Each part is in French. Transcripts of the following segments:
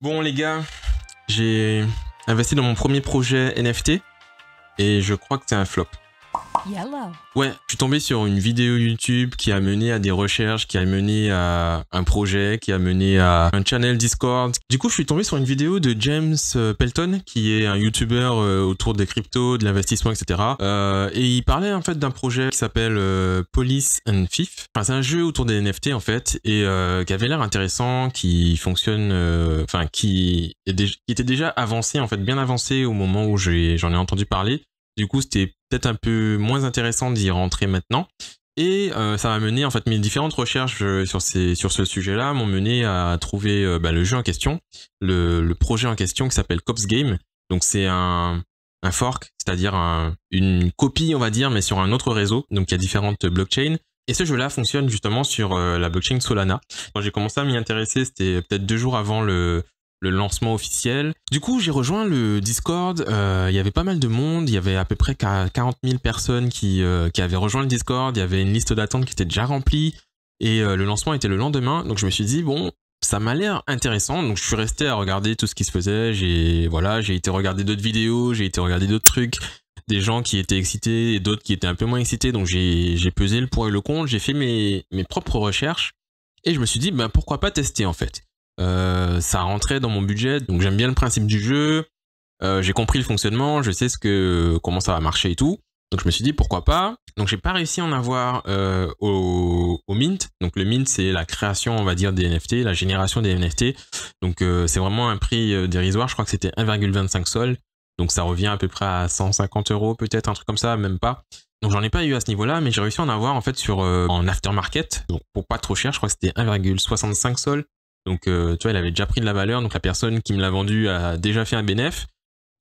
Bon les gars, j'ai investi dans mon premier projet NFT et je crois que c'est un flop. Yellow. Ouais, je suis tombé sur une vidéo YouTube qui a mené à des recherches, qui a mené à un projet, qui a mené à un channel Discord. Du coup, je suis tombé sur une vidéo de James Pelton, qui est un YouTuber autour des cryptos, de l'investissement, etc. Et il parlait en fait d'un projet qui s'appelle Police and Thief. Enfin, c'est un jeu autour des NFT en fait, et qui avait l'air intéressant, qui fonctionne, enfin, qui était déjà avancé en fait, bien avancé au moment où j'en ai entendu parler. Du coup, c'était peut-être un peu moins intéressant d'y rentrer maintenant. Et ça m'a mené, en fait, mes différentes recherches sur ce sujet-là m'ont mené à trouver le jeu en question, le projet en question qui s'appelle Cops Game. Donc c'est un fork, c'est-à-dire une copie, on va dire, mais sur un autre réseau. Donc il y a différentes blockchains. Et ce jeu-là fonctionne justement sur la blockchain Solana. Quand j'ai commencé à m'y intéresser, c'était peut-être 2 jours avant le lancement officiel. Du coup, j'ai rejoint le Discord. Il y avait pas mal de monde. Il y avait à peu près 40 000 personnes qui avaient rejoint le Discord. Il y avait une liste d'attente qui était déjà remplie. Et le lancement était le lendemain. Donc, je me suis dit, bon, ça m'a l'air intéressant. Donc, je suis resté à regarder tout ce qui se faisait. J'ai été regarder d'autres vidéos. J'ai été regarder d'autres trucs. Des gens qui étaient excités et d'autres qui étaient un peu moins excités. Donc, j'ai pesé le pour et le contre. J'ai fait mes propres recherches. Et je me suis dit, ben, pourquoi pas tester, en fait. Ça rentrait dans mon budget, donc j'aime bien le principe du jeu, j'ai compris le fonctionnement, je sais comment ça va marcher et tout, donc je me suis dit pourquoi pas. Donc j'ai pas réussi à en avoir au mint. Donc le mint, c'est la création, on va dire, des NFT, la génération des NFT, donc c'est vraiment un prix dérisoire. Je crois que c'était 1,25 sol, donc ça revient à peu près à 150 € peut-être, un truc comme ça, même pas. Donc j'en ai pas eu à ce niveau-là, mais j'ai réussi à en avoir en fait en aftermarket, donc pour pas trop cher. Je crois que c'était 1,65 sol. Donc, tu vois, il avait déjà pris de la valeur. Donc, la personne qui me l'a vendu a déjà fait un bénéf.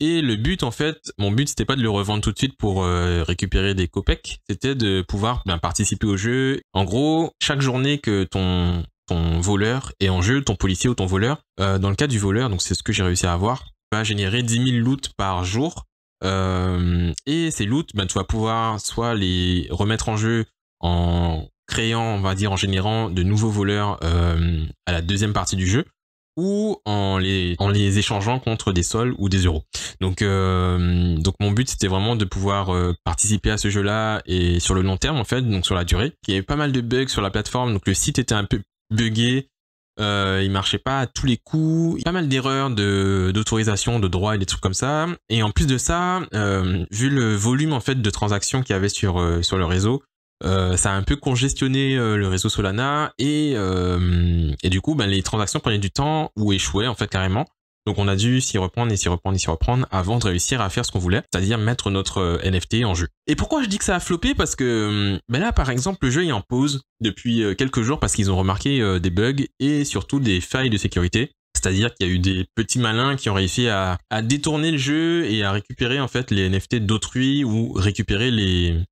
Et le but, en fait, mon but, c'était pas de le revendre tout de suite pour récupérer des copecs. C'était de pouvoir participer au jeu. En gros, chaque journée que ton voleur est en jeu, ton policier ou ton voleur, dans le cas du voleur, donc c'est ce que j'ai réussi à avoir, va générer 10 000 loots par jour. Et ces loots, tu vas pouvoir soit les remettre en jeu en créant, on va dire, en générant de nouveaux voleurs à la deuxième partie du jeu, ou en les échangeant contre des sols ou des euros. Donc mon but, c'était vraiment de pouvoir participer à ce jeu-là et sur le long terme, en fait, donc sur la durée. Il y avait pas mal de bugs sur la plateforme, donc le site était un peu buggé, il marchait pas à tous les coups, pas mal d'erreurs d'autorisation, de droits et des trucs comme ça. Et en plus de ça, vu le volume en fait de transactions qu'il y avait sur le réseau, ça a un peu congestionné le réseau Solana et du coup les transactions prenaient du temps ou échouaient en fait carrément. Donc on a dû s'y reprendre avant de réussir à faire ce qu'on voulait, c'est-à-dire mettre notre NFT en jeu. Et pourquoi je dis que ça a floppé? Parce que là par exemple le jeu est en pause depuis quelques jours parce qu'ils ont remarqué des bugs et surtout des failles de sécurité. C'est-à-dire qu'il y a eu des petits malins qui ont réussi à détourner le jeu et à récupérer en fait les NFT d'autrui ou récupérer les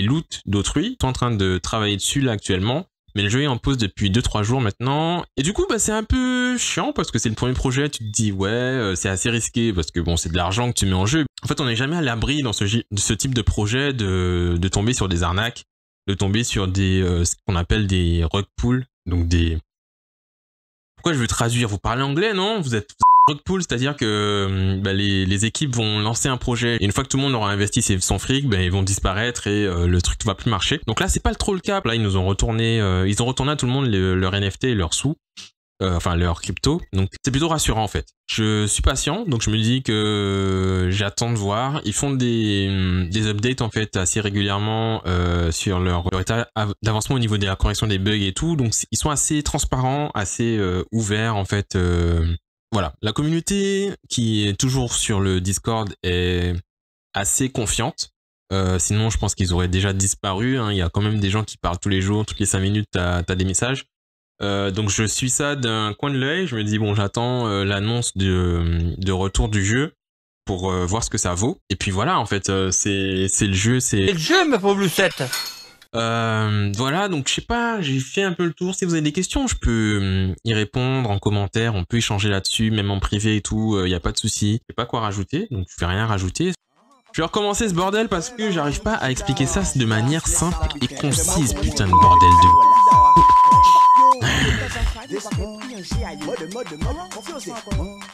loots d'autrui. Ils sont en train de travailler dessus là actuellement, mais le jeu est en pause depuis 2-3 jours maintenant. Et du coup, c'est un peu chiant parce que c'est le premier projet. Tu te dis, ouais, c'est assez risqué parce que bon, c'est de l'argent que tu mets en jeu. En fait, on n'est jamais à l'abri dans ce type de projet de tomber sur des arnaques, de tomber sur ce qu'on appelle des rug pulls. Donc Pourquoi je veux traduire? Vous parlez anglais, non? Vous êtes rug pull, c'est-à-dire que les équipes vont lancer un projet et une fois que tout le monde aura investi son fric, ils vont disparaître et le truc ne va plus marcher. Donc là, c'est pas trop le cas. Là, ils ont retourné à tout le monde leur NFT et leurs sous, enfin leur crypto. Donc c'est plutôt rassurant en fait. Je suis patient, donc je me dis que j'attends de voir. Ils font des updates en fait assez régulièrement sur leur état d'avancement au niveau de la correction des bugs et tout. Donc ils sont assez transparents, assez ouverts en fait. Voilà, la communauté qui est toujours sur le Discord est assez confiante. Sinon, je pense qu'ils auraient déjà disparu. Hein. Il y a quand même des gens qui parlent tous les jours, toutes les 5 minutes, t'as des messages. Donc je suis ça d'un coin de l'œil. Je me dis, bon, j'attends l'annonce de retour du jeu pour voir ce que ça vaut. Et puis voilà, en fait, c'est le jeu. C'est le jeu, ma pauvre Lucette. Voilà, donc je sais pas, j'ai fait un peu le tour. Si vous avez des questions, je peux y répondre en commentaire, on peut échanger là-dessus, même en privé et tout, y a pas de souci. Je sais pas quoi rajouter, donc je vais rien rajouter. Je vais recommencer ce bordel parce que j'arrive pas à expliquer ça de manière simple et concise, putain de bordel de... This mode, mode, mode, mode,